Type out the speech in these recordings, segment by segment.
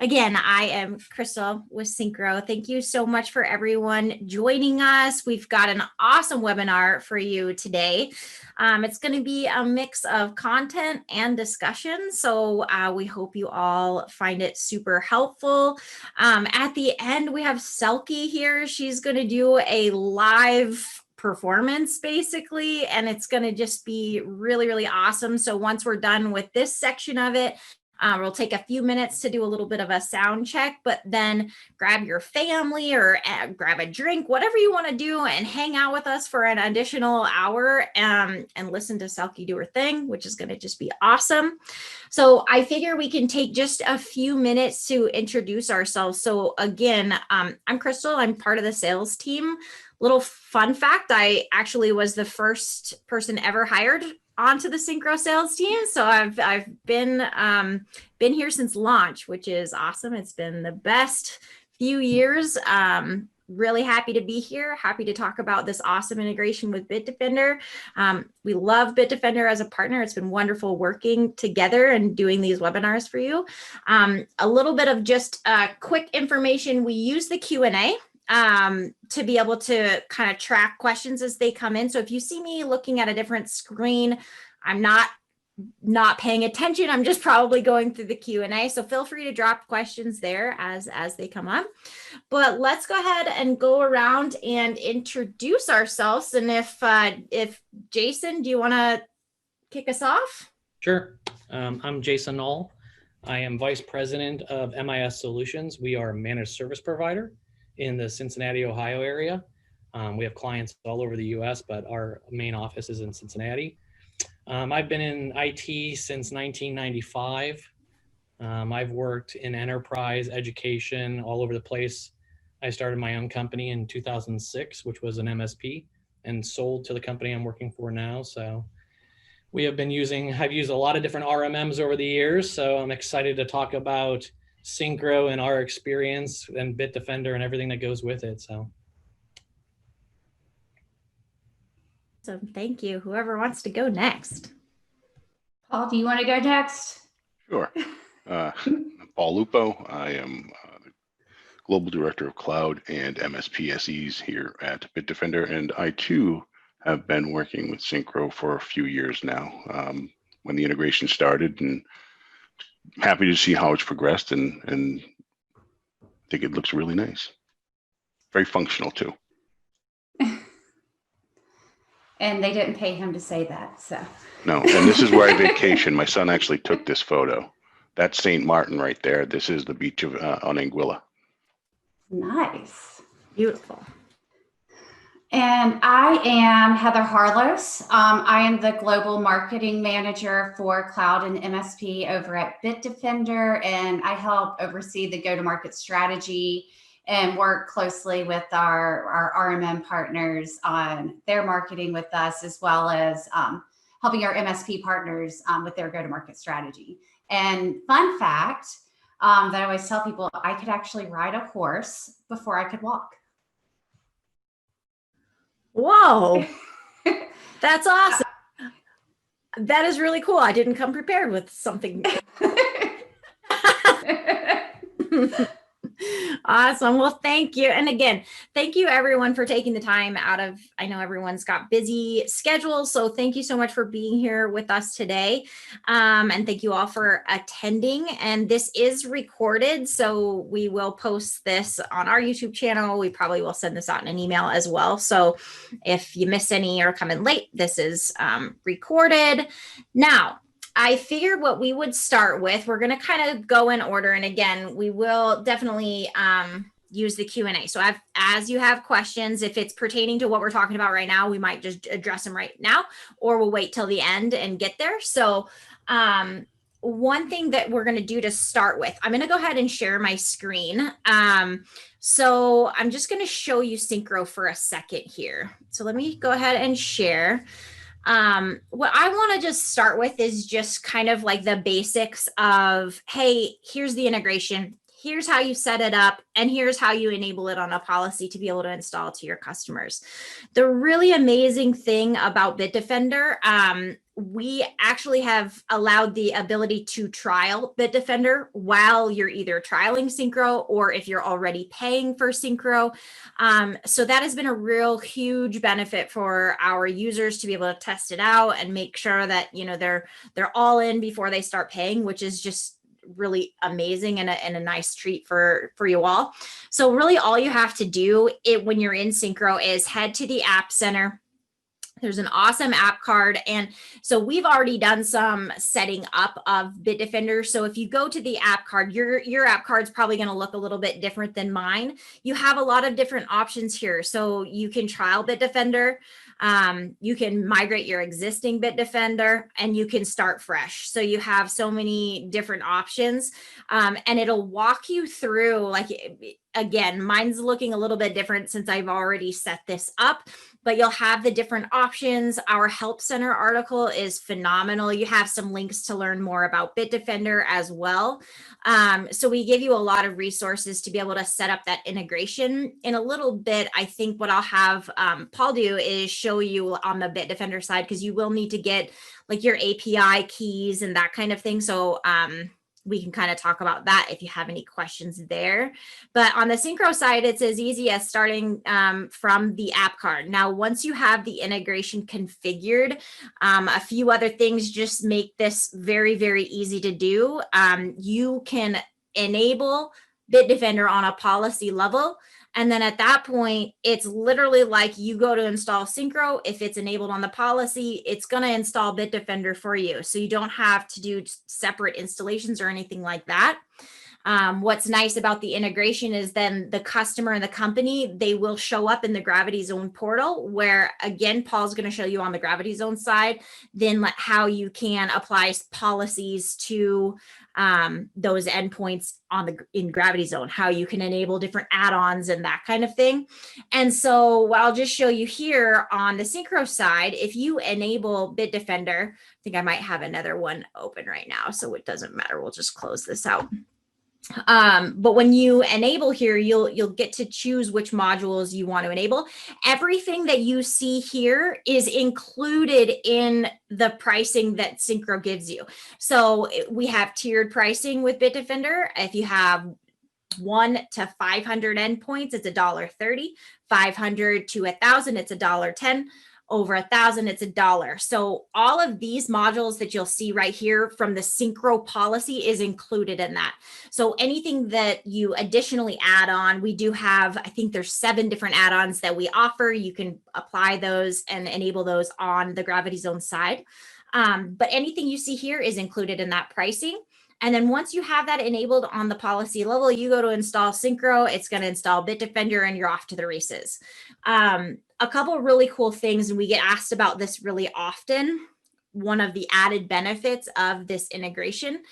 Again, I am Crystal with Syncro. Thank you so much for everyone joining us. We've got an awesome webinar for you today. It's going to be a mix of content and discussion, so we hope you all find it super helpful. At the end, we have Selkie here. She's going to do a live performance basically, and it's going to just be really, really awesome. So once we're done with this section of it, we'll take a few minutes to do a little bit of a sound check, but then grab your family or grab a drink, whatever you want to do, and hang out with us for an additional hour and listen to Selkie do her thing, which is going to just be awesome. So I figure we can take just a few minutes to introduce ourselves. So again, I'm Crystal. I'm part of the sales team. Little fun fact, I actually was the first person ever hired onto the Syncro sales team. So I've been here since launch, which is awesome. It's been the best few years. Really happy to be here. Happy to talk about this awesome integration with Bitdefender. We love Bitdefender as a partner. It's been wonderful working together and doing these webinars for you. A little bit of just quick information. We use the Q&A to be able to kind of track questions as they come in. So if you see me looking at a different screen, I'm not paying attention. I'm just probably going through the Q&A. So feel free to drop questions there as they come up. But let's go ahead and go around and introduce ourselves. And if Jason, do you want to kick us off? Sure. I'm Jason Null. I am Vice President of MIS Solutions. We are a managed service provider in the Cincinnati, Ohio area. We have clients all over the US, but our main office is in Cincinnati. I've been in IT since 1995. I've worked in enterprise, education, all over the place. I started my own company in 2006, which was an MSP, and sold to the company I'm working for now. So I've used a lot of different RMMs over the years. So I'm excited to talk about Syncro and our experience and Bitdefender and everything that goes with it. So thank you. Whoever wants to go next. Paul, do you want to go next? Sure. Paul Lupo. I am the Global Director of Cloud and MSP SEs here at Bitdefender, and I too have been working with Syncro for a few years now. When the integration started, and happy to see how it's progressed, and think it looks really nice. Very functional too. And they didn't pay him to say that, so. No, and this is where I vacation. My son actually took this photo. That's St. Martin right there. This is the beach of on Anguilla. Nice. Beautiful. And I am Heather Harlos. I am the Global Marketing Manager for Cloud and MSP over at Bitdefender, and I help oversee the go-to-market strategy and work closely with our RMM partners on their marketing with us, as well as helping our MSP partners with their go-to-market strategy. And fun fact that I always tell people, I could actually ride a horse before I could walk. Whoa, that's awesome. That is really cool. I didn't come prepared with something. Awesome. Well, thank you. And again, thank you everyone for taking the time out of, I know everyone's got busy schedules, so thank you so much for being here with us today. And thank you all for attending. And this is recorded, so we will post this on our YouTube channel. We probably will send this out in an email as well. So if you miss any or come in late, this is recorded. Now, I figured what we would start with, we're going to kind of go in order. And again, we will definitely use the Q&A. So as you have questions, if it's pertaining to what we're talking about right now, we might just address them right now, or we'll wait till the end and get there. So one thing that we're going to do to start with, I'm going to go ahead and share my screen. So I'm just going to show you Syncro for a second here. So let me go ahead and share. What I want to just start with is just kind of like the basics of, hey, here's the integration, here's how you set it up, and here's how you enable it on a policy to be able to install to your customers. The really amazing thing about Bitdefender, we actually have allowed the ability to trial Bitdefender while you're either trialing Syncro or if you're already paying for Syncro. So that has been a real huge benefit for our users to be able to test it out and make sure that, you know, they're all in before they start paying, which is just really amazing and a nice treat for you all. So really all you have to do when you're in Syncro is head to the App Center. There's an awesome app card. And so we've already done some setting up of Bitdefender. So if you go to the app card, your app card is probably going to look a little bit different than mine. You have a lot of different options here. So you can trial Bitdefender. You can migrate your existing Bitdefender and you can start fresh. So you have so many different options, and it'll walk you through, like, again, mine's looking a little bit different since I've already set this up, but you'll have the different options. Our Help Center article is phenomenal. You have some links to learn more about Bitdefender as well. So we give you a lot of resources to be able to set up that integration. In a little bit, I think what I'll have Paul do is show you on the Bitdefender side, because you will need to get like your API keys and that kind of thing. So we can kind of talk about that if you have any questions there. But on the Syncro side, it's as easy as starting from the app card. Now, once you have the integration configured, a few other things just make this very, very easy to do. You can enable Bitdefender on a policy level. And then at that point, it's literally like you go to install Syncro. If it's enabled on the policy, it's going to install Bitdefender for you. So you don't have to do separate installations or anything like that. What's nice about the integration is then the customer and the company, they will show up in the Gravity Zone portal, where again, Paul's going to show you on the Gravity Zone side, then how you can apply policies to those endpoints in Gravity Zone, how you can enable different add-ons and that kind of thing. And so what I'll just show you here on the Syncro side, if you enable Bitdefender, I think I might have another one open right now, so it doesn't matter. We'll just close this out. But when you enable here, you'll get to choose which modules you want to enable. Everything that you see here is included in the pricing that Syncro gives you. So we have tiered pricing with Bitdefender. If you have 1 to 500 endpoints, it's $1.30. 500 to 1,000, it's $1.10. Over 1,000, it's $1. So all of these modules that you'll see right here from the Syncro policy is included in that. So anything that you additionally add on, we do have, I think there's 7 different add-ons that we offer. You can apply those and enable those on the Gravity Zone side. But anything you see here is included in that pricing. And then once you have that enabled on the policy level, you go to install Syncro, it's going to install Bitdefender, and you're off to the races. A couple of really cool things, and we get asked about this really often. One of the added benefits of this integration.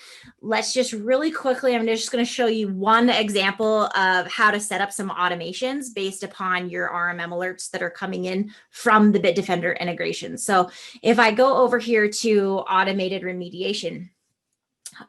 Let's just really quickly, I'm just going to show you one example of how to set up some automations based upon your RMM alerts that are coming in from the Bitdefender integration. So if I go over here to automated remediation,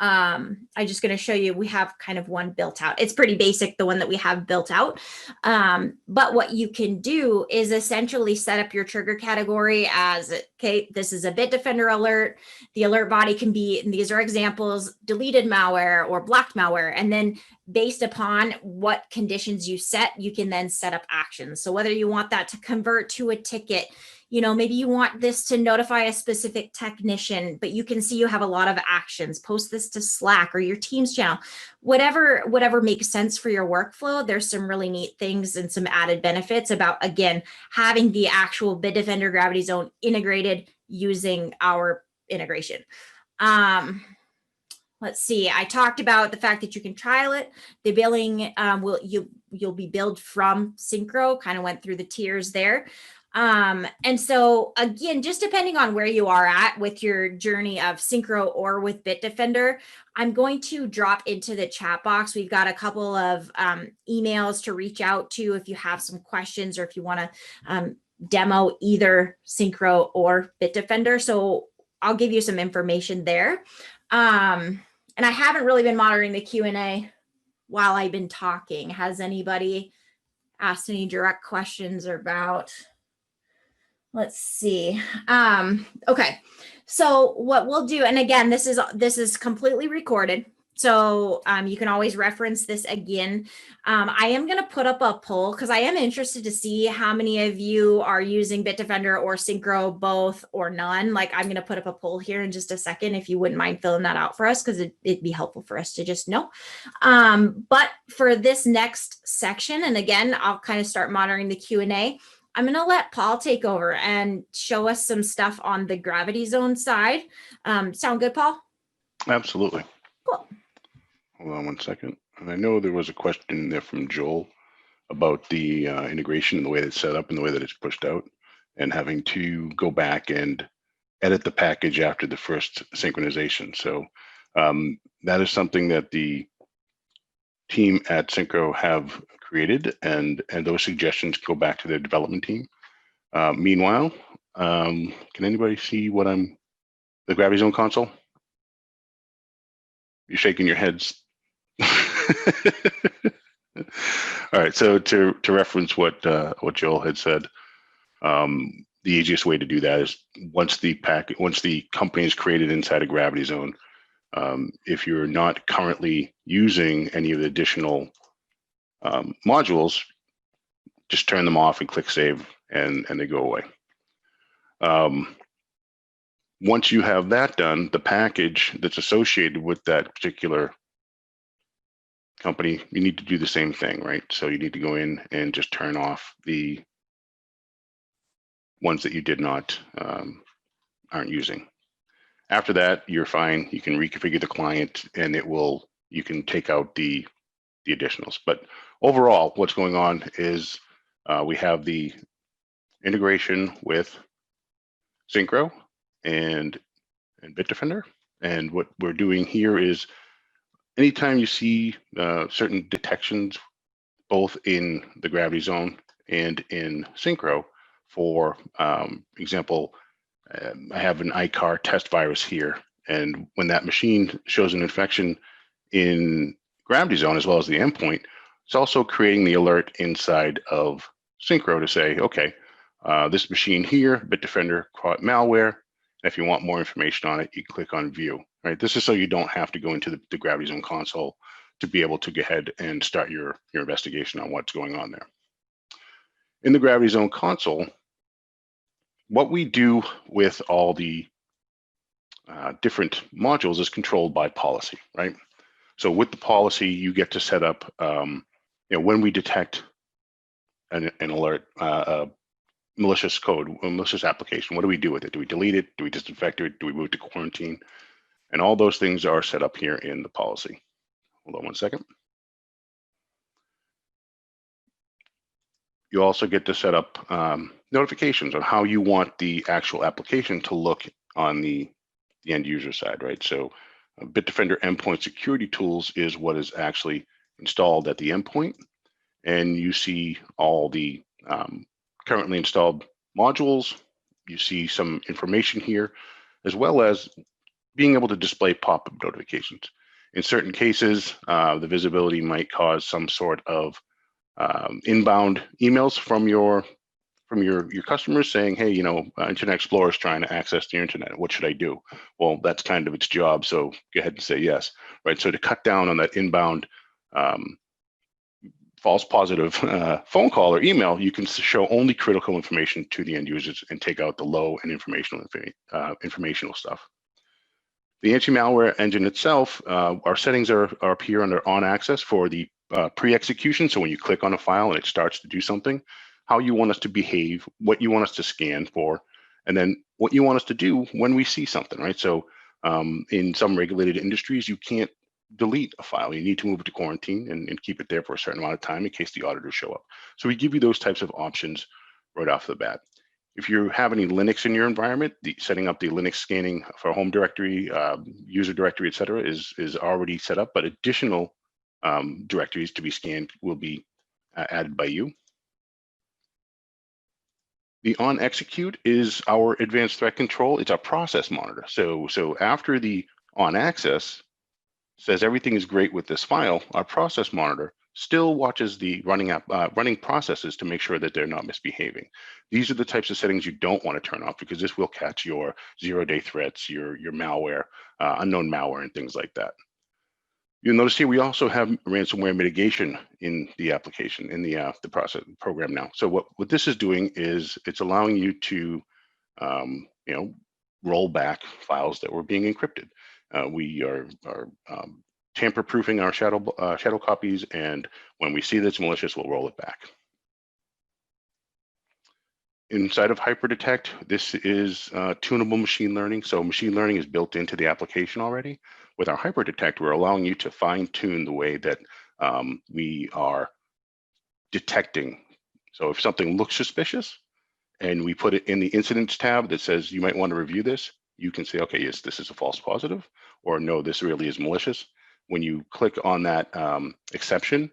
I'm just going to show you, we have kind of one built out. It's pretty basic, the one that we have built out. But what you can do is essentially set up your trigger category as, okay, this is a Bitdefender alert. The alert body can be, and these are examples, deleted malware or blocked malware. And then based upon what conditions you set, you can then set up actions. So whether you want that to convert to a ticket, you know, maybe you want this to notify a specific technician, but you can see you have a lot of actions. Post this to Slack or your Teams channel, whatever makes sense for your workflow. There's some really neat things and some added benefits about, again, having the actual Bitdefender Gravity Zone integrated using our integration. Let's see. I talked about the fact that you can trial it. The billing you'll be billed from Syncro. Kind of went through the tiers there. And so again, just depending on where you are at with your journey of Syncro or with Bitdefender, I'm going to drop into the chat box. We've got a couple of emails to reach out to if you have some questions or if you want to demo either Syncro or Bitdefender. So I'll give you some information there. And I haven't really been monitoring the Q&A while I've been talking. Has anybody asked any direct questions about... Let's see. Okay. So what we'll do, and again, this is completely recorded, so you can always reference this again. I am going to put up a poll because I am interested to see how many of you are using Bitdefender or Syncro, both or none. Like, I'm going to put up a poll here in just a second, if you wouldn't mind filling that out for us, because it'd be helpful for us to just know. But for this next section, and again, I'll kind of start monitoring the Q&A. I'm going to let Paul take over and show us some stuff on the gravity zone side. Sound good, Paul? Absolutely. Cool. Hold on one second. And I know there was a question there from Joel about the integration and the way that's set up and the way that it's pushed out, and having to go back and edit the package after the first synchronization. So that is something that the team at Syncro have created, and those suggestions go back to their development team. Meanwhile, can anybody see what the gravity zone console? You're shaking your heads. All right, so to reference what Joel had said, the easiest way to do that is once the company is created inside a gravity zone, if you're not currently using any of the additional modules, just turn them off and click save, and they go away. Once you have that done, the package that's associated with that particular company, you need to do the same thing, right? So you need to go in and just turn off the ones that you did not aren't using. After that, you're fine. You can reconfigure the client, and you can take out the additionals. But overall, what's going on is we have the integration with Syncro and Bitdefender. And what we're doing here is anytime you see certain detections, both in the gravity zone and in Syncro, for example, I have an ICAR test virus here. And when that machine shows an infection in gravity zone as well as the endpoint, it's also creating the alert inside of Syncro to say, okay, this machine here, Bitdefender caught malware. If you want more information on it, you click on view, right? This is so you don't have to go into the gravity zone console to be able to go ahead and start your investigation on what's going on there. In the gravity zone console, what we do with all the different modules is controlled by policy, right? So with the policy, you get to set up, when we detect an alert, malicious code, a malicious application, what do we do with it? Do we delete it? Do we disinfect it? Do we move it to quarantine? And all those things are set up here in the policy. Hold on one second. You also get to set up notifications on how you want the actual application to look on the end user side, right? So Bitdefender Endpoint Security Tools is what is actually installed at the endpoint. And you see all the currently installed modules. You see some information here, as well as being able to display pop-up notifications. In certain cases, the visibility might cause some sort of inbound emails from your customers saying, hey, Internet Explorer is trying to access the internet. What should I do? Well, that's kind of its job. So go ahead and say yes, right? So to cut down on that inbound false positive phone call or email, you can show only critical information to the end users and take out the low and informational stuff. The anti-malware engine itself, our settings are up here under on access for the pre-execution. So when you click on a file and it starts to do something, how you want us to behave, what you want us to scan for, and then what you want us to do when we see something, right? So in some regulated industries, you can't delete a file. You need to move it to quarantine and keep it there for a certain amount of time in case the auditors show up. So we give you those types of options right off the bat. If you have any Linux in your environment, setting up the Linux scanning for home directory, user directory, et cetera, is already set up, but additional directories to be scanned will be added by you. The on execute is our advanced threat control. It's our process monitor. So after the on access says everything is great with this file, our process monitor still watches the running processes to make sure that they're not misbehaving. These are the types of settings you don't want to turn off, because this will catch your zero-day threats, your malware, unknown malware, and things like that. You'll notice here we also have ransomware mitigation in the application, in the program now. So what this is doing is it's allowing you to roll back files that were being encrypted. We are tamper-proofing our shadow copies, and when we see that's malicious, we'll roll it back. Inside of HyperDetect, this is tunable machine learning. So machine learning is built into the application already. With our HyperDetect, we're allowing you to fine-tune the way that we are detecting. So if something looks suspicious and we put it in the incidents tab that says you might want to review this, you can say, okay, yes, this is a false positive, or no, this really is malicious. When you click on that exception,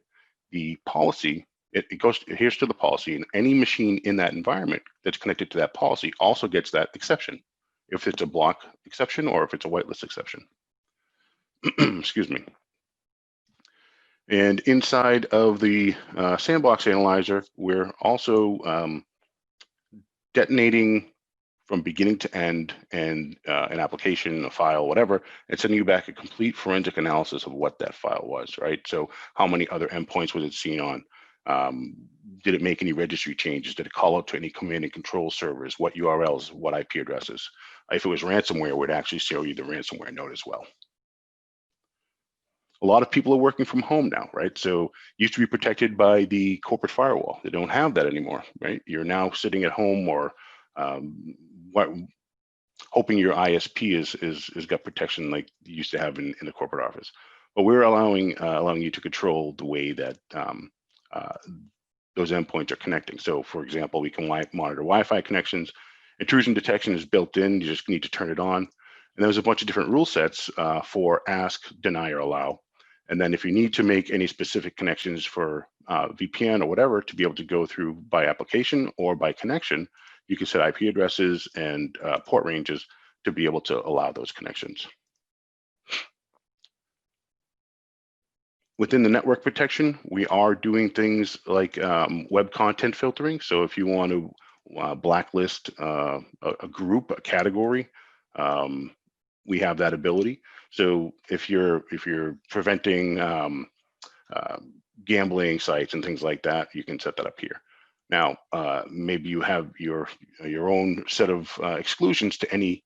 the policy, it goes, here's to the policy, and any machine in that environment that's connected to that policy also gets that exception, if it's a block exception or if it's a whitelist exception. Excuse me. And inside of the sandbox analyzer, we're also detonating from beginning to end, and an application, a file, whatever, and sending you back a complete forensic analysis of what that file was, right? So how many other endpoints was it seen on? Did it make any registry changes? Did it call out to any command and control servers? What URLs, what IP addresses? If it was ransomware, it would actually show you the ransomware node as well. A lot of people are working from home now, right? So used to be protected by the corporate firewall. They don't have that anymore, right? You're now sitting at home, or hoping your ISP is got protection like you used to have in the corporate office. But we're allowing you to control the way that those endpoints are connecting. So for example, we can monitor Wi-Fi connections. Intrusion detection is built in. You just need to turn it on. And there's a bunch of different rule sets for ask, deny, or allow. And then if you need to make any specific connections for VPN or whatever to be able to go through by application or by connection, you can set IP addresses and port ranges to be able to allow those connections. Within the network protection, we are doing things like web content filtering. So if you want to blacklist a group, a category, we have that ability. So if you're preventing gambling sites and things like that, you can set that up here. Now, maybe you have your own set of exclusions to any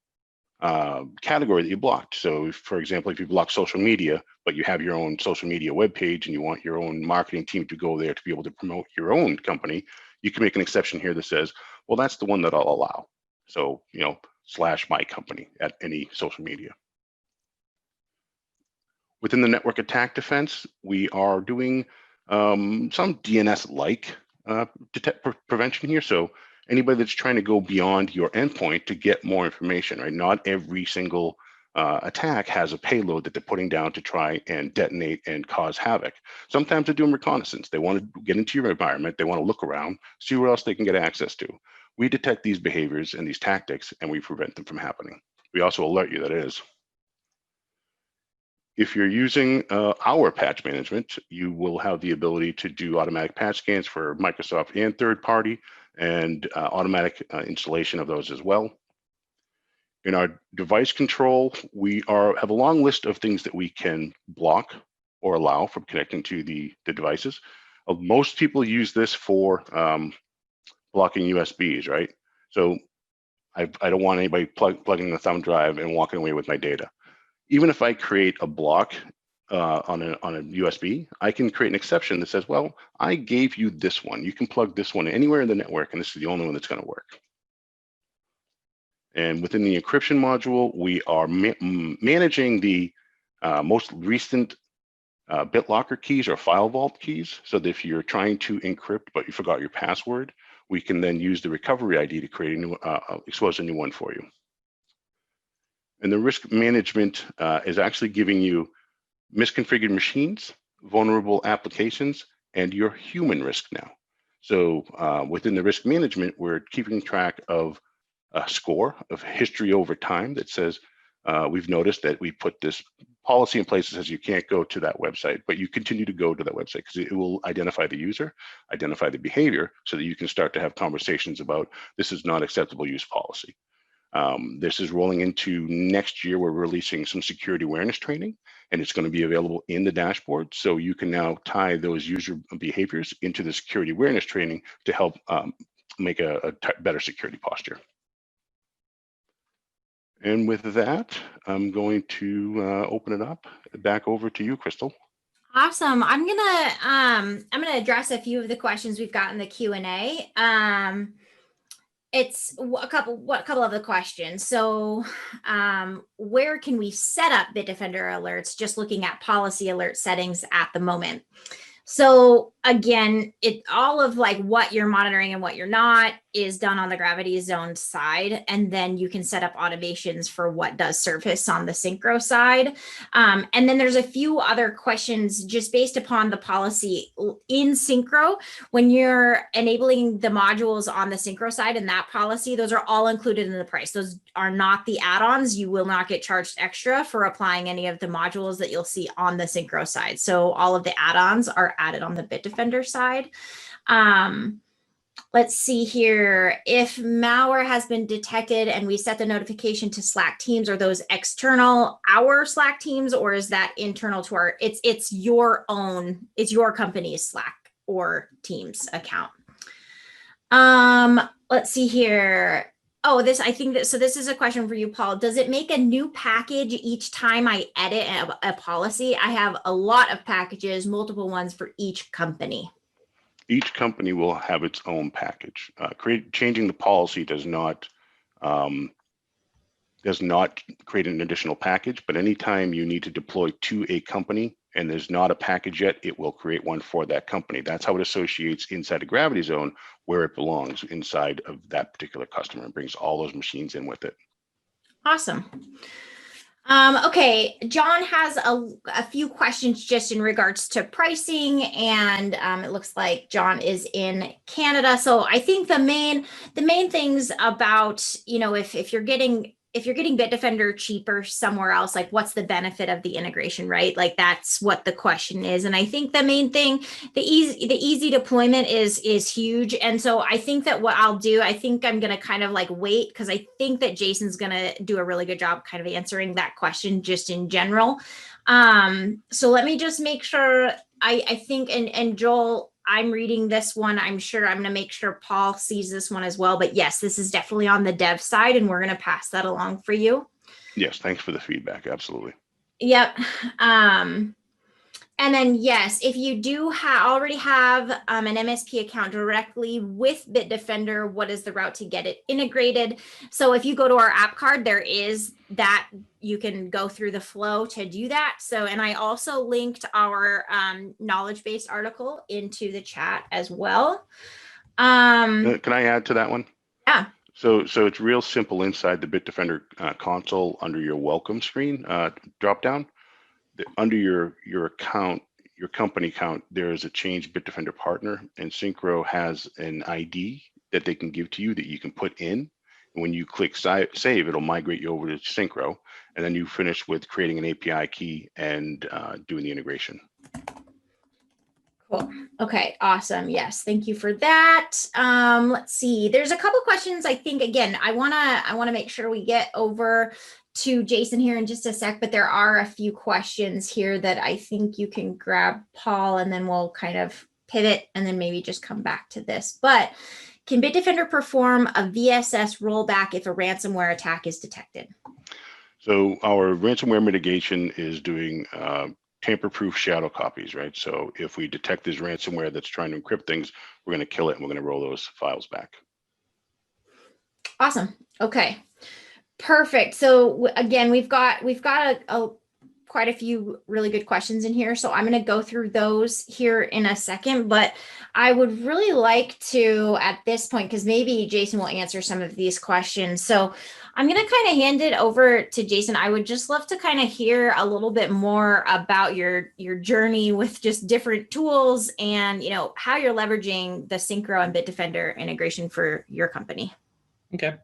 category that you blocked. So for example, if you block social media, but you have your own social media webpage and you want your own marketing team to go there to be able to promote your own company, you can make an exception here that says, well, that's the one that I'll allow. So, / my company at any social media. Within the network attack defense, we are doing some DNS-like prevention here. So anybody that's trying to go beyond your endpoint to get more information, right? Not every single attack has a payload that they're putting down to try and detonate and cause havoc. Sometimes they're doing reconnaissance. They want to get into your environment. They want to look around, see where else they can get access to. We detect these behaviors and these tactics, and we prevent them from happening. We also alert you that it is. If you're using our patch management, you will have the ability to do automatic patch scans for Microsoft and third party, and automatic installation of those as well. In our device control, we have a long list of things that we can block or allow from connecting to the devices. Most people use this for blocking USBs, right? So I don't want anybody plugging the thumb drive and walking away with my data. Even if I create a block on a USB, I can create an exception that says, well, I gave you this one. You can plug this one anywhere in the network, and this is the only one that's going to work. And within the encryption module, we are managing the most recent BitLocker keys or file vault keys. So that if you're trying to encrypt, but you forgot your password, we can then use the recovery ID to create a new, expose a new one for you. And the risk management is actually giving you misconfigured machines, vulnerable applications, and your human risk now. So within the risk management, we're keeping track of a score of history over time that says we've noticed that we put this policy in place that says you can't go to that website, but you continue to go to that website because it will identify the user, identify the behavior, so that you can start to have conversations about this is not acceptable use policy. This is rolling into next year. We're releasing some security awareness training, and it's going to be available in the dashboard. So you can now tie those user behaviors into the security awareness training to help make a better security posture. And with that, I'm going to open it up back over to you, Crystal. Awesome. I'm gonna address a few of the questions we've got in the Q&A. It's a couple of the questions. So where can we set up Bitdefender alerts? Just looking at policy alert settings at the moment. So again, all of like what you're monitoring and what you're not is done on the gravity zone side. And then you can set up automations for what does surface on the Syncro side. And then there's a few other questions just based upon the policy in Syncro. When you're enabling the modules on the Syncro side and that policy, those are all included in the price. Those are not the add-ons. You will not get charged extra for applying any of the modules that you'll see on the Syncro side. So all of the add-ons are added on the Bitdefender side. Let's see here. If malware has been detected and we set the notification to Slack teams, are those external our Slack teams, or is that internal to our, it's your own, it's your company's Slack or Teams account? Let's see here. Oh, I think that, so this is a question for you, Paul. Does it make a new package each time I edit a policy? I have a lot of packages, multiple ones for each company. Each company will have its own package. Changing the policy does not create an additional package, but anytime you need to deploy to a company and there's not a package yet, it will create one for that company. That's how it associates inside a gravity zone where it belongs inside of that particular customer and brings all those machines in with it. Awesome. Okay, John has a few questions just in regards to pricing, and it looks like John is in Canada. So I think the main things about, you know, if you're getting Bitdefender cheaper somewhere else, like what's the benefit of the integration, right? Like that's what the question is. And I think the main thing, the easy deployment is huge. And so I think that what I'll do, I think I'm going to kind of like wait, because I think that Jason's going to do a really good job kind of answering that question just in general. So let me just make sure, I think, and Joel, I'm reading this one. I'm sure I'm going to make sure Paul sees this one as well. But yes, this is definitely on the dev side, and we're going to pass that along for you. Yes, thanks for the feedback. Absolutely. Yep. And then, yes, if you do already have an MSP account directly with Bitdefender, what is the route to get it integrated? So if you go to our app card, there is that you can go through the flow to do that. So, and I also linked our knowledge-based article into the chat as well. Can I add to that one? Yeah. So it's real simple inside the Bitdefender console under your welcome screen drop down. Under your account, your company account, there is a change Bitdefender partner, and Syncro has an ID that they can give to you that you can put in. And when you click save, it'll migrate you over to Syncro, and then you finish with creating an API key and doing the integration. Cool. Okay, awesome. Yes, thank you for that. Let's see. There's a couple questions. I think, again, I wanna make sure we get over to Jason here in just a sec, but there are a few questions here that I think you can grab, Paul, and then we'll kind of pivot and then maybe just come back to this. But can Bitdefender perform a VSS rollback if a ransomware attack is detected? So our ransomware mitigation is doing tamper-proof shadow copies, right? So if we detect this ransomware that's trying to encrypt things, we're going to kill it and we're going to roll those files back. Awesome. Okay. Perfect. So again, we've got quite a few really good questions in here. So I'm going to go through those here in a second, but I would really like to, at this point, because maybe Jason will answer some of these questions. So I'm going to kind of hand it over to Jason. I would just love to kind of hear a little bit more about your journey with just different tools and, you know, how you're leveraging the Syncro and Bitdefender integration for your company. Okay.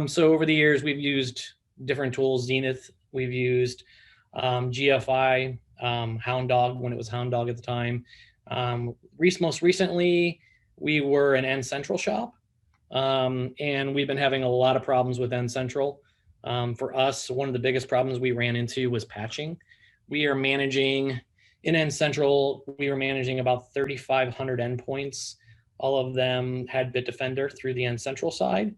So over the years, we've used different tools. Zenith, we've used GFI, Hound Dog when it was Hound Dog at the time. Most recently, we were an N Central shop, and we've been having a lot of problems with N Central. For us, one of the biggest problems we ran into was patching. We are managing in N Central, we were managing about 3,500 endpoints. All of them had Bitdefender through the N Central side.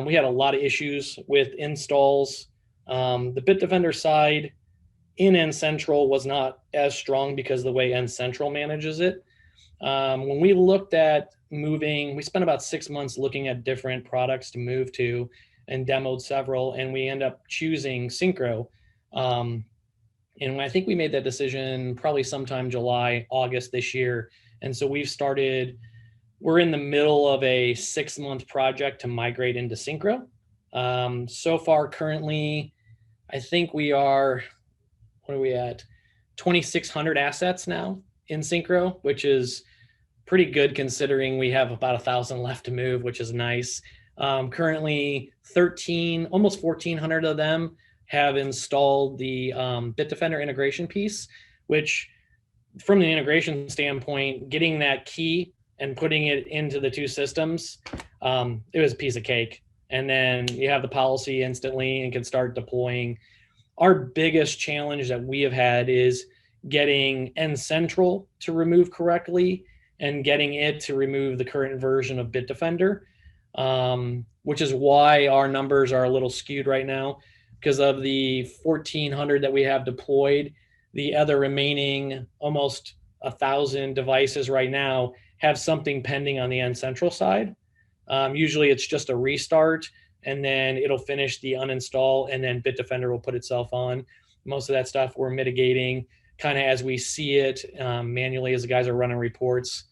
We had a lot of issues with installs. The Bitdefender side in N Central was not as strong because of the way N Central manages it. When we looked at moving, we spent about 6 months looking at different products to move to and demoed several, and we end up choosing Syncro. And I think we made that decision probably sometime July, August this year. And so we're in the middle of a 6-month project to migrate into Syncro. So far, currently, I think what are we at? 2,600 assets now in Syncro, which is pretty good considering we have about 1,000 left to move, which is nice. Currently, almost 1,400 of them have installed the Bitdefender integration piece, which from the integration standpoint, getting that key and putting it into the two systems, it was a piece of cake. And then you have the policy instantly and can start deploying. Our biggest challenge that we have had is getting N Central to remove correctly and getting it to remove the current version of Bitdefender, which is why our numbers are a little skewed right now. Because of the 1,400 that we have deployed, the other remaining almost 1,000 devices right now have something pending on the N Central side. Usually it's just a restart, and then it'll finish the uninstall, and then Bitdefender will put itself on. Most of that stuff we're mitigating kind of as we see it manually as the guys are running reports.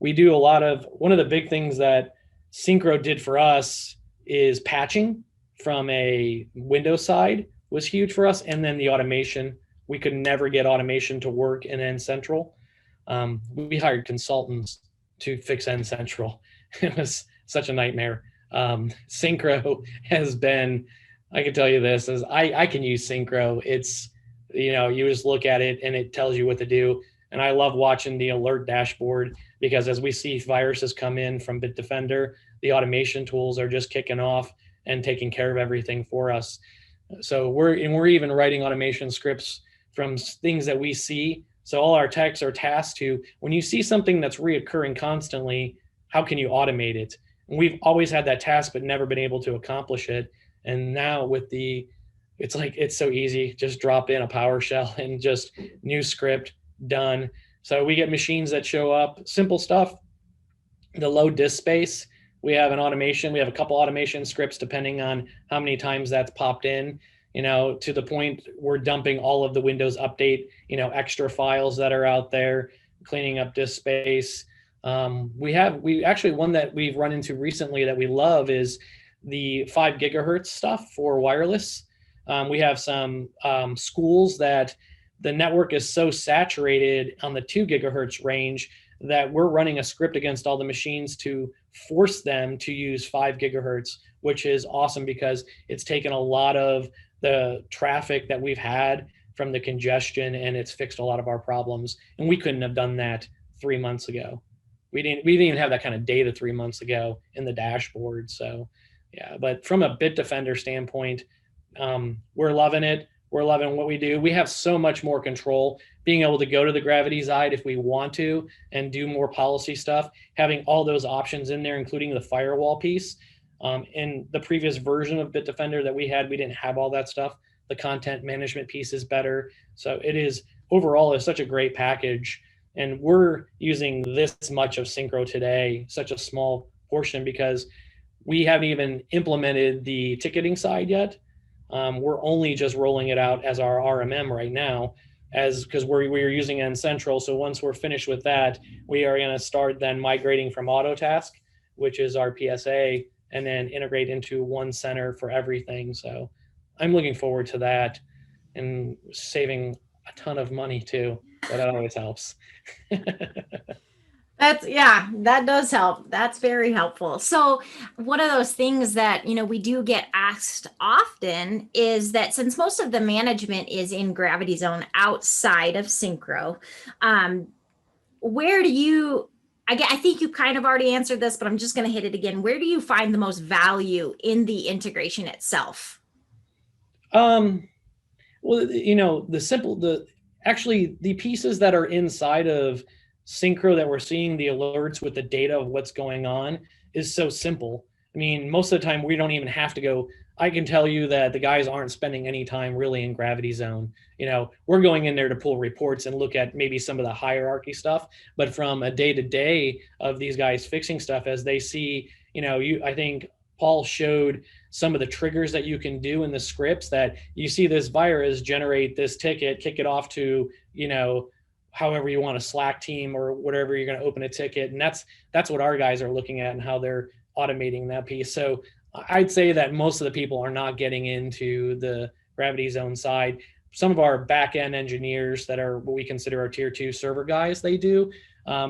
We do one of the big things that Syncro did for us is patching from a Windows side was huge for us. And then the automation, we could never get automation to work in N Central. We hired consultants to fix N Central. It was such a nightmare. Syncro has been, I can tell you this, is I can use Syncro. It's, you just look at it and it tells you what to do. And I love watching the alert dashboard because as we see viruses come in from Bitdefender, the automation tools are just kicking off and taking care of everything for us. So we're even writing automation scripts from things that we see. So all our techs are tasked to, when you see something that's reoccurring constantly, how can you automate it? And we've always had that task, but never been able to accomplish it. And now it's so easy. Just drop in a PowerShell and just new script, done. So we get machines that show up, simple stuff, the low disk space. We have a couple automation scripts depending on how many times that's popped in, to the point we're dumping all of the Windows Update, extra files that are out there, cleaning up disk space. We actually, one that we've run into recently that we love is the 5 gigahertz stuff for wireless. We have some schools that the network is so saturated on the 2 gigahertz range that we're running a script against all the machines to force them to use 5 gigahertz, which is awesome because it's taken a lot of the traffic that we've had from the congestion and it's fixed a lot of our problems. And we couldn't have done that 3 months ago. We didn't even have that kind of data 3 months ago in the dashboard. So yeah, but from a Bitdefender standpoint, we're loving it. We're loving what we do. We have so much more control, being able to go to the Gravity side if we want to and do more policy stuff, having all those options in there, including the firewall piece. In the previous version of Bitdefender that we had, we didn't have all that stuff. The content management piece is better. So it is overall is such a great package. And we're using this much of Syncro today, such a small portion, because we haven't even implemented the ticketing side yet. We're only just rolling it out as our RMM right now, because we're using N Central. So once we're finished with that, we are going to start then migrating from Autotask, which is our PSA, and then integrate into one center for everything. So I'm looking forward to that and saving a ton of money too. But that always helps. That does help. That's very helpful. So one of those things that, we do get asked often is that since most of the management is in Gravity Zone outside of Syncro, where do you, I think you kind of already answered this, but I'm just going to hit it again. Where do you find the most value in the integration itself? Well, actually the pieces that are inside of Syncro that we're seeing the alerts with the data of what's going on is so simple. I mean, most of the time we don't even have to go. I can tell you that the guys aren't spending any time really in Gravity Zone. We're going in there to pull reports and look at maybe some of the hierarchy stuff, but from a day-to-day of these guys fixing stuff as they see, I think Paul showed some of the triggers that you can do in the scripts that you see this virus generate this ticket, kick it off to, however you want a Slack team or whatever you're going to open a ticket. And that's what our guys are looking at and how they're automating that piece. So I'd say that most of the people are not getting into the Gravity Zone side. Some of our back-end engineers that are what we consider our tier 2 server guys, they do.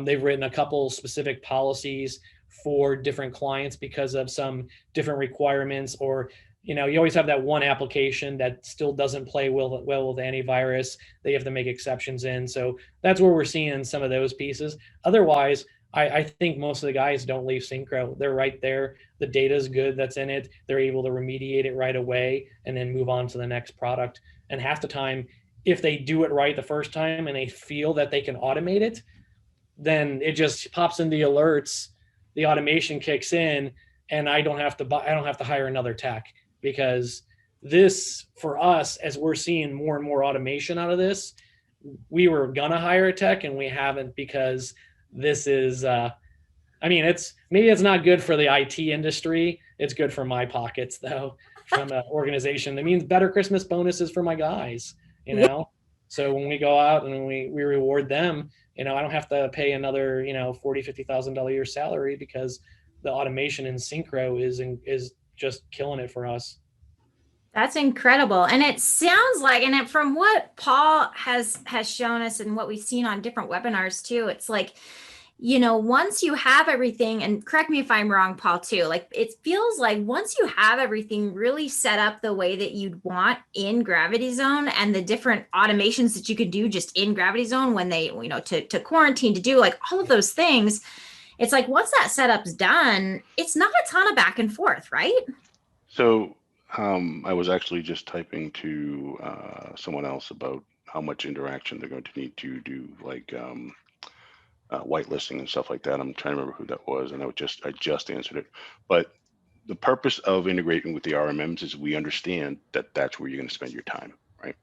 They've written a couple specific policies for different clients because of some different requirements, or you always have that one application that still doesn't play well with antivirus. They have to make exceptions in. So that's where we're seeing some of those pieces. Otherwise, I think most of the guys don't leave Syncro. They're right there. The data is good that's in it. They're able to remediate it right away and then move on to the next product. And half the time, if they do it right the first time and they feel that they can automate it, then it just pops in the alerts, the automation kicks in, and I don't have to hire another tech, because this, for us, as we're seeing more and more automation out of this, we were gonna hire a tech and we haven't, because this is maybe it's not good for the IT industry. It's good for my pockets though, from an organization. It means better Christmas bonuses for my guys, So when we go out and we reward them, I don't have to pay another, $40,000, $50,000 a year salary, because the automation in Syncro is just killing it for us. That's incredible. And it sounds like, and from what Paul has shown us and what we've seen on different webinars too, it's like, once you have everything, and correct me if I'm wrong, Paul, too, like it feels like once you have everything really set up the way that you'd want in Gravity Zone, and the different automations that you could do just in Gravity Zone when they, to quarantine, to do like all of those things, it's like once that setup's done, it's not a ton of back and forth, right? So I was actually just typing to someone else about how much interaction they're going to need to do, like whitelisting and stuff like that. I'm trying to remember who that was, and I just answered it. But the purpose of integrating with the RMMs is we understand that that's where you're going to spend your time, right?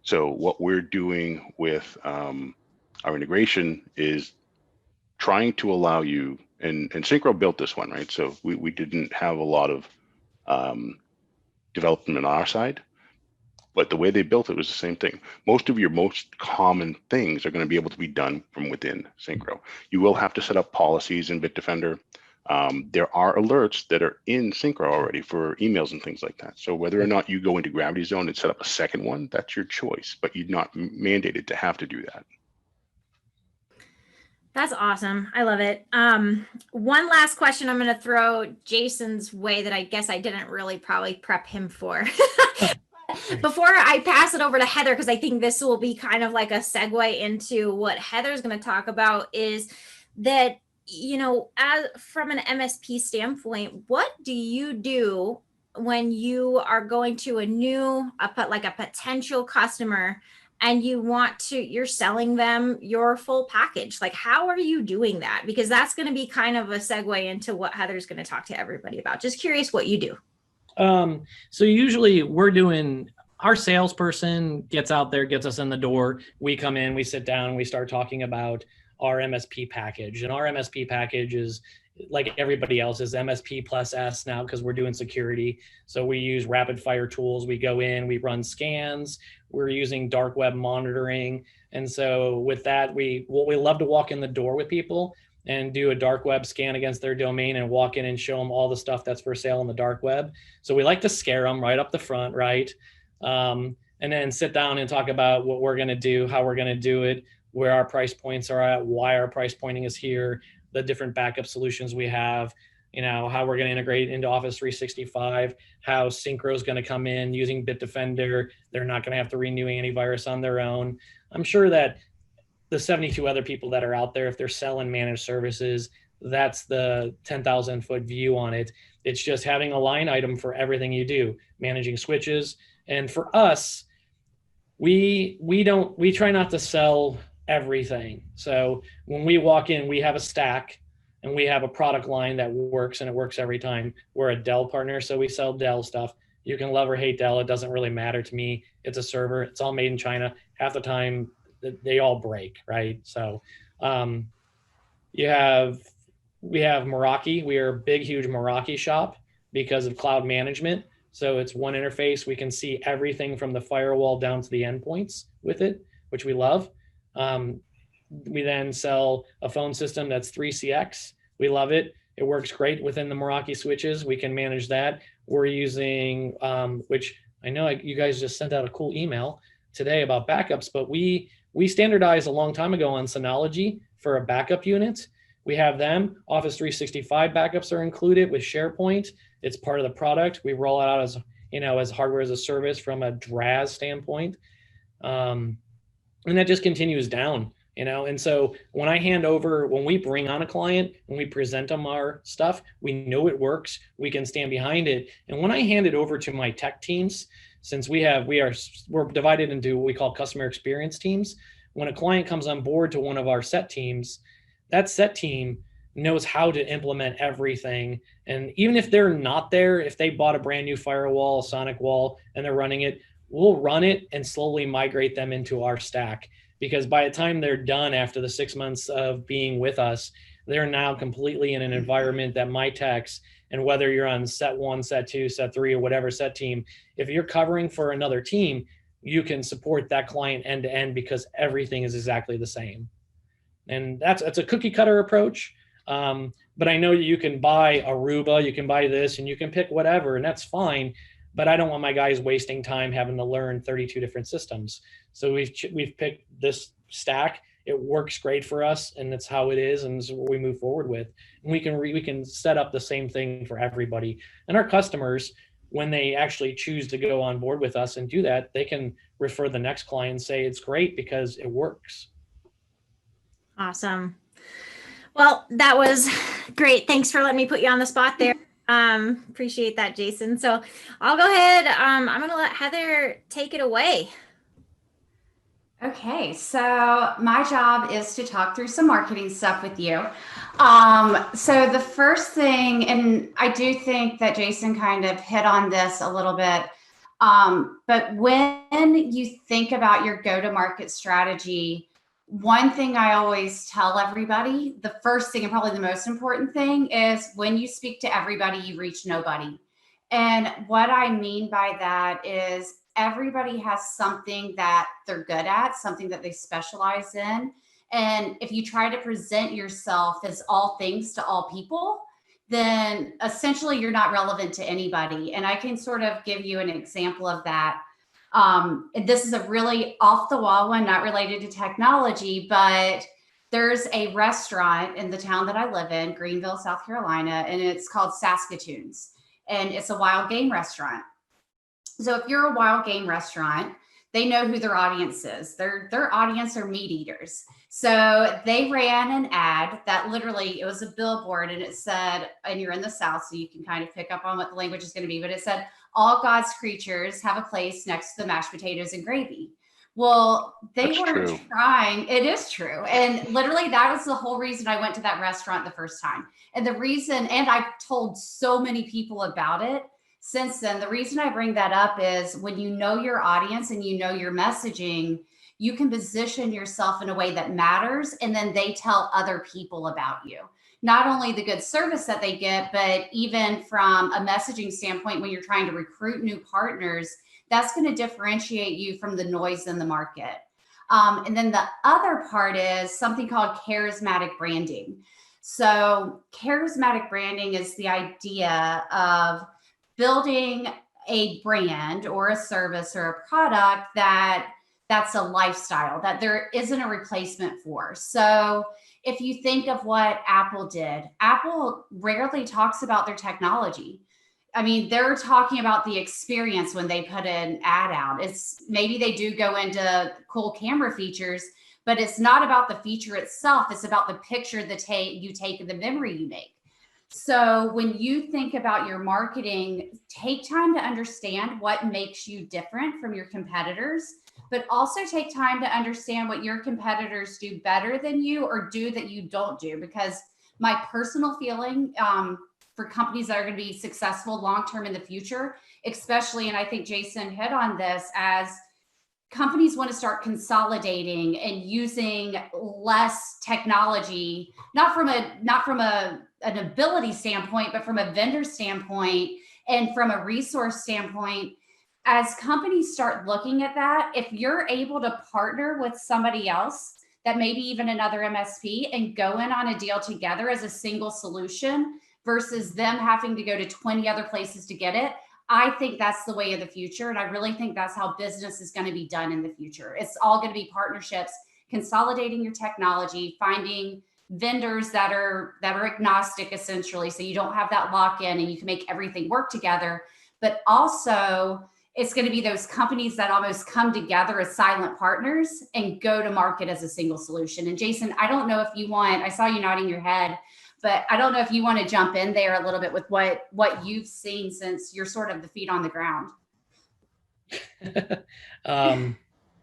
So what we're doing with our integration is trying to allow you, and Syncro built this one, right? So we didn't have a lot of development on our side, but the way they built it was the same thing. Most of your most common things are going to be able to be done from within Syncro. You will have to set up policies in Bitdefender. There are alerts that are in Syncro already for emails and things like that. So whether or not you go into Gravity Zone and set up a second one, that's your choice, but you're not mandated to have to do that. That's awesome. I love it. One last question I'm going to throw Jason's way that I guess I didn't really probably prep him for. Before I pass it over to Heather, because I think this will be kind of like a segue into what Heather's going to talk about, is that, as from an MSP standpoint, what do you do when you are going to a potential customer, and you're selling them your full package? Like, how are you doing that? Because that's going to be kind of a segue into what Heather's going to talk to everybody about. Just curious what you do. So usually our salesperson gets out there, gets us in the door. We come in, we sit down, we start talking about our MSP package. And our MSP package is, like everybody else's, MSP plus S now, because we're doing security. So we use rapid fire tools. We go in, we run scans. We're using dark web monitoring. And so with that, we love to walk in the door with people and do a dark web scan against their domain and walk in and show them all the stuff that's for sale on the dark web. So we like to scare them right up the front, right? And then sit down and talk about what we're going to do, how we're going to do it, where our price points are at, why our price pointing is here, the different backup solutions we have, how we're going to integrate into Office 365, how Syncro is going to come in using Bitdefender. They're not going to have to renew antivirus on their own. I'm sure that the 72 other people that are out there, if they're selling managed services, that's the 10,000 foot view on it. It's just having a line item for everything you do, managing switches. And for us, we try not to sell everything. So when we walk in, we have a stack and we have a product line that works, and it works every time. We're a Dell partner, so we sell Dell stuff. You can love or hate Dell. It doesn't really matter to me. It's a server. It's all made in China. Half the time, they all break, right? So we have Meraki. We are a big, huge Meraki shop because of cloud management. So it's one interface. We can see everything from the firewall down to the endpoints with it, which we love. We then sell a phone system that's 3CX. We love it. It works great within the Meraki switches. We can manage that. We're using, which I know you guys just sent out a cool email today about backups, but we standardized a long time ago on Synology for a backup unit. We have them. Office 365 backups are included with SharePoint. It's part of the product. We roll it out as, as hardware as a service from a DRaaS standpoint. And that just continues down, And so when we bring on a client, when we present them our stuff, we know it works. We can stand behind it. And when I hand it over to my tech teams, since we're divided into what we call customer experience teams, when a client comes on board to one of our set teams, that set team knows how to implement everything. And even if they're not there, if they bought a brand new firewall, a Sonic wall, and they're running it, we'll run it and slowly migrate them into our stack. Because by the time they're done after the 6 months of being with us, they're now completely in an environment that my techs, and whether you're on set 1, set 2, set 3, or whatever set team, if you're covering for another team, you can support that client end to end because everything is exactly the same. And that's a cookie cutter approach. But I know you can buy Aruba, you can buy this, and you can pick whatever, and that's fine. But I don't want my guys wasting time having to learn 32 different systems. So we've picked this stack. It works great for us, and that's how it is, and this is what we move forward with. And we can set up the same thing for everybody. And our customers, when they actually choose to go on board with us and do that, they can refer the next client and say it's great because it works. Awesome. Well, that was great. Thanks for letting me put you on the spot there. Appreciate that, Jason. So I'll go ahead. I'm going to let Heather take it away. Okay, so my job is to talk through some marketing stuff with you. So the first thing, and I do think that Jason kind of hit on this a little bit, but when you think about your go-to-market strategy, one thing I always tell everybody, the first thing and probably the most important thing is when you speak to everybody, you reach nobody. And what I mean by that is everybody has something that they're good at, something that they specialize in. And if you try to present yourself as all things to all people, then essentially you're not relevant to anybody. And I can sort of give you an example of that. This is a really off the wall one, not related to technology, but there's a restaurant in the town that I live in, Greenville, South Carolina, and it's called Saskatoon's, and it's a wild game restaurant. So if you're a wild game restaurant, they know who their audience is. Their audience are meat eaters. So they ran an ad that literally, it was a billboard, and it said, and you're in the South, so you can kind of pick up on what the language is going to be, but it said, all God's creatures have a place next to the mashed potatoes and gravy. Well, they weren't trying. It is true. And literally that was the whole reason I went to that restaurant the first time. And the reason, and I've told so many people about it since then, the reason I bring that up is when you know your audience and you know your messaging, you can position yourself in a way that matters. And then they tell other people about you. Not only the good service that they get, but even from a messaging standpoint, when you're trying to recruit new partners, that's going to differentiate you from the noise in the market. And then the other part is something called charismatic branding. So charismatic branding is the idea of building a brand or a service or a product that that's a lifestyle that there isn't a replacement for. So if you think of what Apple did, Apple rarely talks about their technology. I mean, they're talking about the experience when they put an ad out. It's maybe they do go into cool camera features, but it's not about the feature itself. It's about the picture that you take and the memory you make. So when you think about your marketing, take time to understand what makes you different from your competitors, but also take time to understand what your competitors do better than you or do that you don't do. Because my personal feeling, for companies that are going to be successful long-term in the future, especially, and I think Jason hit on this, as companies want to start consolidating and using less technology, not from an ability standpoint, but from a vendor standpoint and from a resource standpoint. As companies start looking at that, if you're able to partner with somebody else, that maybe even another MSP, and go in on a deal together as a single solution versus them having to go to 20 other places to get it, I think that's the way of the future. And I really think that's how business is going to be done in the future. It's all going to be partnerships, consolidating your technology, finding vendors that are agnostic, essentially, so you don't have that lock-in and you can make everything work together. But also, it's going to be those companies that almost come together as silent partners and go to market as a single solution. And Jason, I don't know if you want, I saw you nodding your head, but I don't know if you want to jump in there a little bit with what you've seen since you're sort of the feet on the ground. I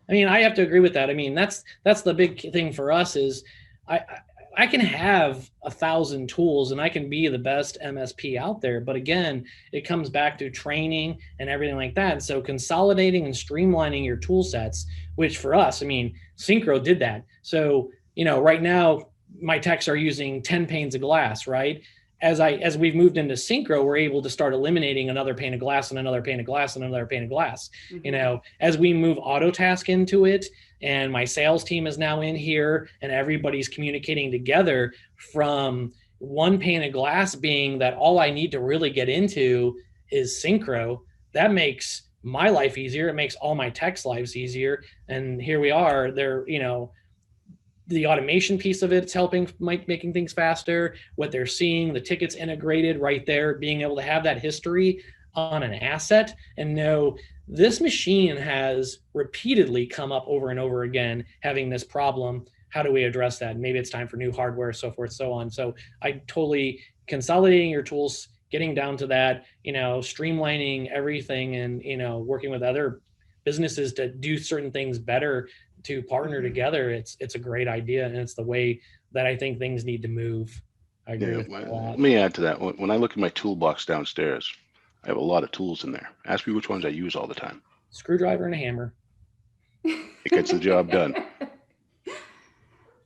mean, I have to agree with that. I mean, that's the big thing for us is I can have 1,000 tools and I can be the best MSP out there. But again, it comes back to training and everything like that. So consolidating and streamlining your tool sets, which for us, I mean, Syncro did that. So, right now my techs are using 10 panes of glass, right? As we've moved into Syncro, we're able to start eliminating another pane of glass and another pane of glass and another pane of glass. Mm-hmm. As we move Autotask into it, and my sales team is now in here, and everybody's communicating together from one pane of glass being that all I need to really get into is Syncro. That makes my life easier. It makes all my techs' lives easier. And here we are. They're, the automation piece of it's helping making things faster, what they're seeing, the tickets integrated right there, being able to have that history on an asset and know this machine has repeatedly come up over and over again, having this problem. How do we address that? Maybe it's time for new hardware, so forth, so on. So I totally consolidating your tools, getting down to that, streamlining everything and, working with other businesses to do certain things better, to partner together. It's a great idea. And it's the way that I think things need to move. I agree with that a lot. Let me add to that. When I look at my toolbox downstairs, I have a lot of tools in there. Ask me which ones I use all the time. Screwdriver and a hammer. It gets the job done.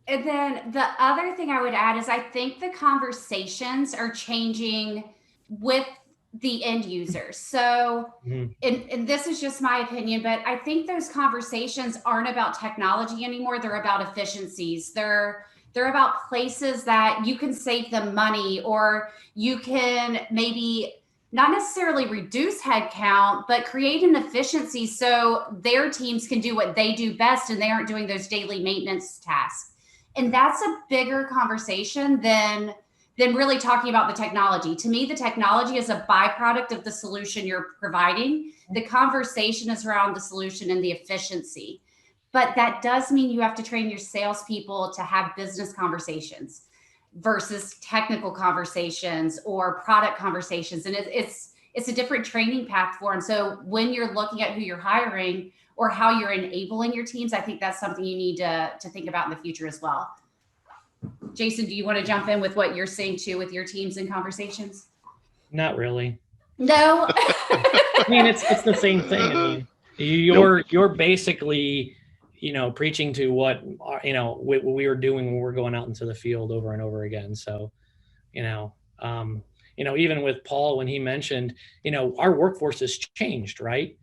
And then the other thing I would add is I think the conversations are changing with the end users. So, and this is just my opinion, but I think those conversations aren't about technology anymore. They're about efficiencies. They're about places that you can save them money, or you can maybe not necessarily reduce headcount, but create an efficiency so their teams can do what they do best and they aren't doing those daily maintenance tasks. And that's a bigger conversation than really talking about the technology. To me, the technology is a byproduct of the solution you're providing. The conversation is around the solution and the efficiency. But that does mean you have to train your salespeople to have business conversations versus technical conversations or product conversations. And it's a different training path for them. So when you're looking at who you're hiring or how you're enabling your teams, I think that's something you need to think about in the future as well. Jason, do you want to jump in with what you're seeing too with your teams and conversations? Not really. No. I mean, it's the same thing. I mean, you're basically, preaching to what we were doing when we're going out into the field over and over again. So, even with Paul, when he mentioned, our workforce has changed, right?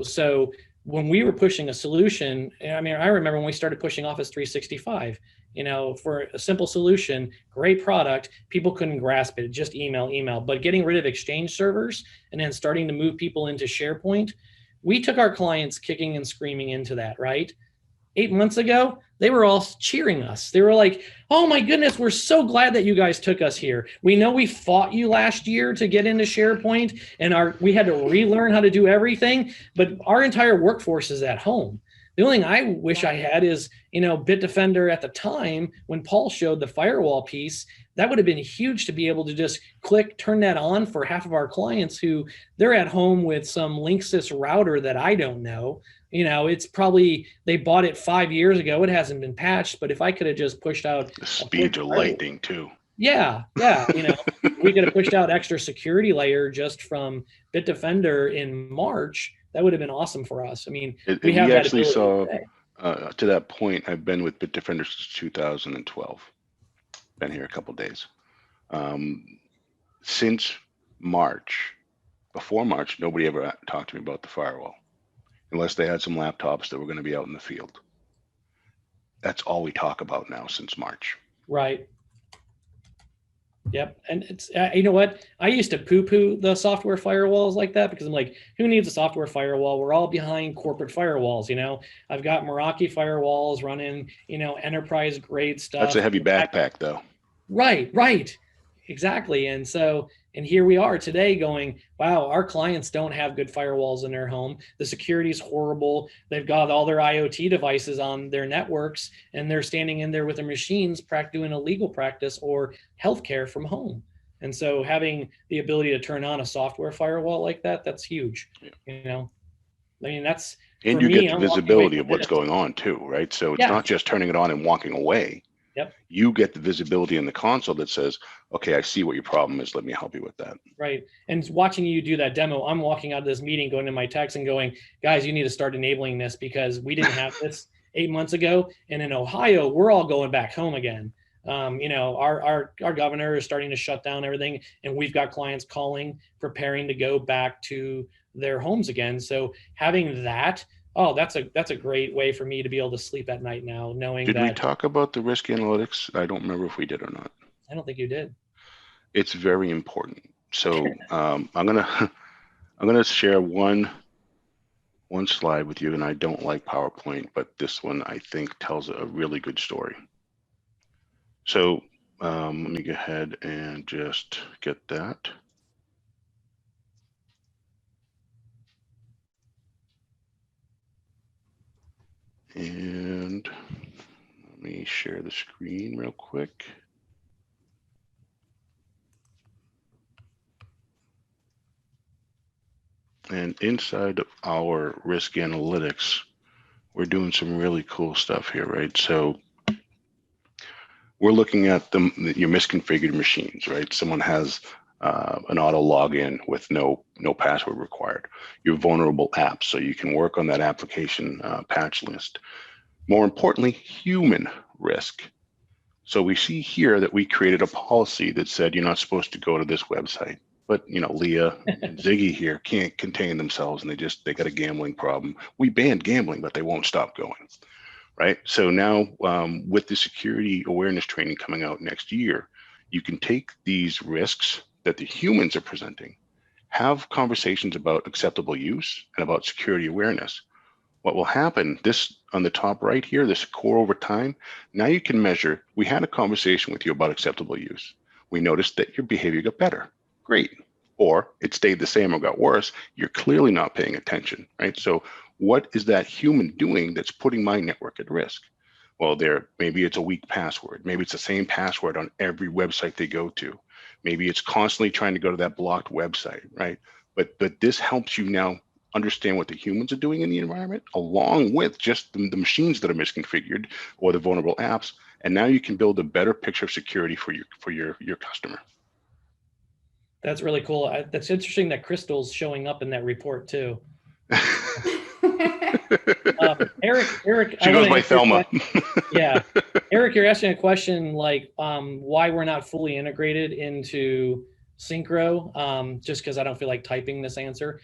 So when we were pushing a solution, I mean, I remember when we started pushing Office 365, for a simple solution, great product, people couldn't grasp it, just email. But getting rid of Exchange servers and then starting to move people into SharePoint we took our clients kicking and screaming into that, right? 8 months ago, they were all cheering us. They were like, oh my goodness, we're so glad that you guys took us here. We know we fought you last year to get into SharePoint, and we had to relearn how to do everything, but our entire workforce is at home. The only thing I wish I had is, Bitdefender at the time, when Paul showed the firewall piece, that would have been huge to be able to just click, turn that on for half of our clients who they're at home with some Linksys router that I don't know. It's probably, they bought it 5 years ago. It hasn't been patched, but if I could have just pushed out. The speeds are lightning too. Yeah. We could have pushed out extra security layer just from Bitdefender in March. That would have been awesome for us. I mean, we actually saw, to that point, I've been with Bitdefender since 2012. Been here a couple of days. Since March, before March, nobody ever talked to me about the firewall, unless they had some laptops that were going to be out in the field. That's all we talk about now since March. Right. Yep. And it's, you know what? I used to poo-poo the software firewalls like that because I'm like, who needs a software firewall? We're all behind corporate firewalls. I've got Meraki firewalls running, enterprise grade stuff. That's a heavy backpack though. Right. Exactly. And here we are today going, wow, our clients don't have good firewalls in their home. The security is horrible. They've got all their IoT devices on their networks, and they're standing in there with their machines doing a legal practice or healthcare from home. And so having the ability to turn on a software firewall like that, that's huge. Yeah. That's, and you get the visibility of what's going on too, right? So it's not just turning it on and walking away. Yep. You get the visibility in the console that says, okay, I see what your problem is. Let me help you with that. Right. And watching you do that demo, I'm walking out of this meeting, going to my text and going, guys, you need to start enabling this because we didn't have this 8 months ago. And in Ohio, we're all going back home again. Our governor is starting to shut down everything, and we've got clients preparing to go back to their homes again. So having that, that's a great way for me to be able to sleep at night now, knowing that. Did we talk about the risk analytics? I don't remember if we did or not. I don't think you did. It's very important. So I'm gonna share one slide with you, and I don't like PowerPoint, but this one I think tells a really good story. So let me go ahead and just get that. And let me share the screen real quick. And inside of our risk analytics, we're doing some really cool stuff here, right? So we're looking at your misconfigured machines, right? Someone has an auto login with no password required. Your vulnerable apps, so you can work on that application patch list. More importantly, human risk. So we see here that we created a policy that said you're not supposed to go to this website. But Leah and Ziggy here can't contain themselves, and they got a gambling problem. We banned gambling, but they won't stop going, right? So now with the security awareness training coming out next year, you can take these risks that the humans are presenting, have conversations about acceptable use and about security awareness. What will happen, this on the top right here, this core over time, now you can measure, we had a conversation with you about acceptable use. We noticed that your behavior got better. Great. Or it stayed the same or got worse. You're clearly not paying attention, right? So what is that human doing that's putting my network at risk? Well, maybe it's a weak password. Maybe it's the same password on every website they go to. Maybe it's constantly trying to go to that blocked website, right? But this helps you now understand what the humans are doing in the environment, along with just the machines that are misconfigured or the vulnerable apps. And now you can build a better picture of security for your customer. That's really cool. That's interesting that Crystal's showing up in that report too. Eric, she goes by Thelma. Yeah, Eric, you're asking a question like why we're not fully integrated into Syncro. Just because I don't feel like typing this answer.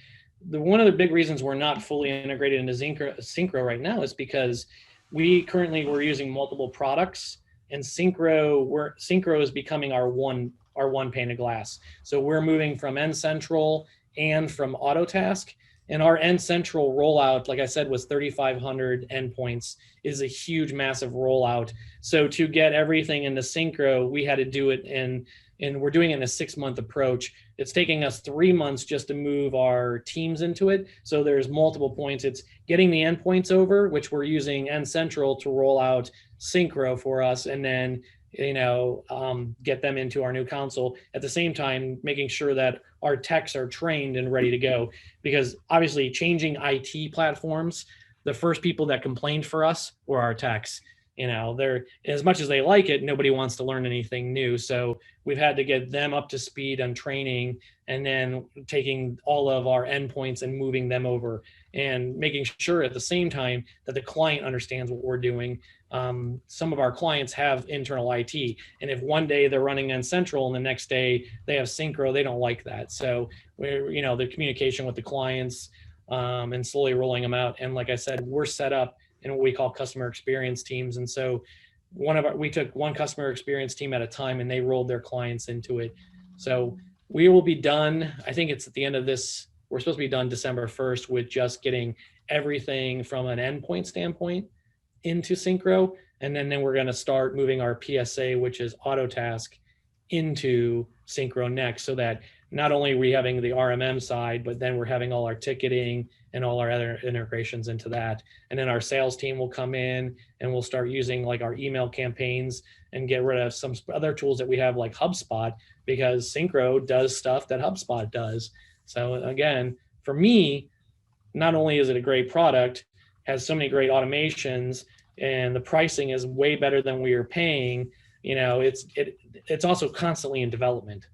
One of the big reasons we're not fully integrated into Syncro right now is because we're using multiple products, and Syncro is becoming our one pane of glass. So we're moving from N Central and from Autotask And our End Central rollout, like I said, was 3,500 endpoints, is a huge, massive rollout. So to get everything into Syncro, we had to do it and we're doing it in a 6-month approach. It's taking us 3 months just to move our teams into it. So there's multiple points. It's getting the endpoints over, which we're using End Central to roll out Syncro for us, and then get them into our new console. At the same time, making sure that our techs are trained and ready to go, because obviously changing IT platforms, the first people that complained for us were our techs. They're, as much as they like it, nobody wants to learn anything new. So we've had to get them up to speed on training, and then taking all of our endpoints and moving them over, and making sure at the same time that the client understands what we're doing. Some of our clients have internal IT, and if one day they're running End Central and the next day they have Syncro, they don't like that. So we're, the communication with the clients, and slowly rolling them out. And like I said, we're set up in what we call customer experience teams. And so we took one customer experience team at a time, and they rolled their clients into it. So we will be done. I think it's at the end of this, we're supposed to be done December 1st with just getting everything from an endpoint standpoint into Syncro. And then we're going to start moving our PSA, which is Autotask, into Syncro next, so that not only are we having the RMM side, but then we're having all our ticketing and all our other integrations into that. And then our sales team will come in and we'll start using like our email campaigns and get rid of some other tools that we have like HubSpot, because Syncro does stuff that HubSpot does. So again, for me, not only is it a great product, has so many great automations, and the pricing is way better than we are paying, it's also constantly in development,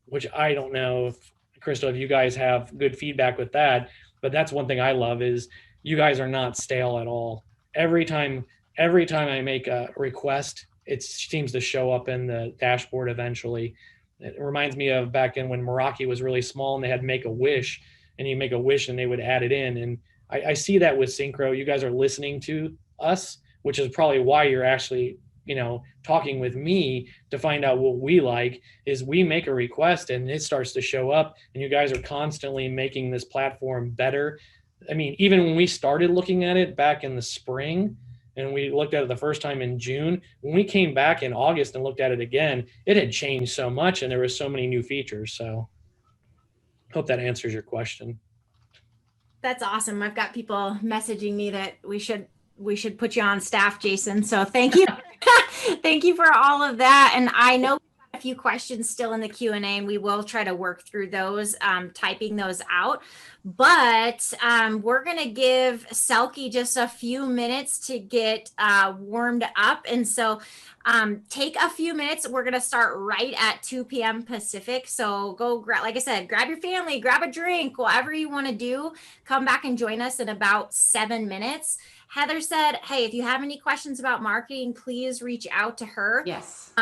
which I don't know if, Crystal, if you guys have good feedback with that, but that's one thing I love is you guys are not stale at all. Every time I make a request, it seems to show up in the dashboard eventually. It reminds me of back in when Meraki was really small and they had Make a Wish, and you make a wish and they would add it in. And I see that with Syncro. You guys are listening to us, which is probably why you're actually talking with me to find out what we like. Is we make a request and it starts to show up, and you guys are constantly making this platform better. I mean, even when we started looking at it back in the spring, and we looked at it the first time in June, when we came back in August and looked at it again, it had changed so much and there were so many new features. So hope that answers your question. That's awesome. I've got people messaging me that we should put you on staff, Jason. So thank you. Thank you for all of that. And I know we've got a few questions still in the Q&A, and we will try to work through those, typing those out. But we're going to give Selkie just a few minutes to get warmed up. And so take a few minutes. We're going to start right at 2 p.m. Pacific. So go grab, like I said, grab your family, grab a drink, whatever you want to do. Come back and join us in about 7 minutes. Heather said, hey, if you have any questions about marketing, please reach out to her. Yes.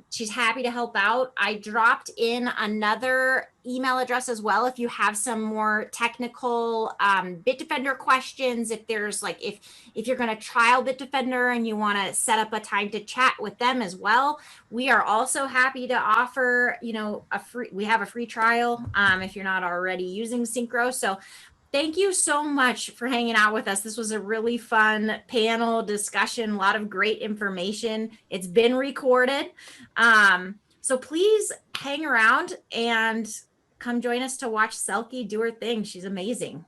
She's happy to help out. I dropped in another email address as well. If you have some more technical Bitdefender questions, if there's like, if you're going to trial Bitdefender and you want to set up a time to chat with them as well, we are also happy to offer, we have a free trial if you're not already using Syncro. So thank you so much for hanging out with us. This was a really fun panel discussion, a lot of great information. It's been recorded. So please hang around and come join us to watch Selkie do her thing. She's amazing.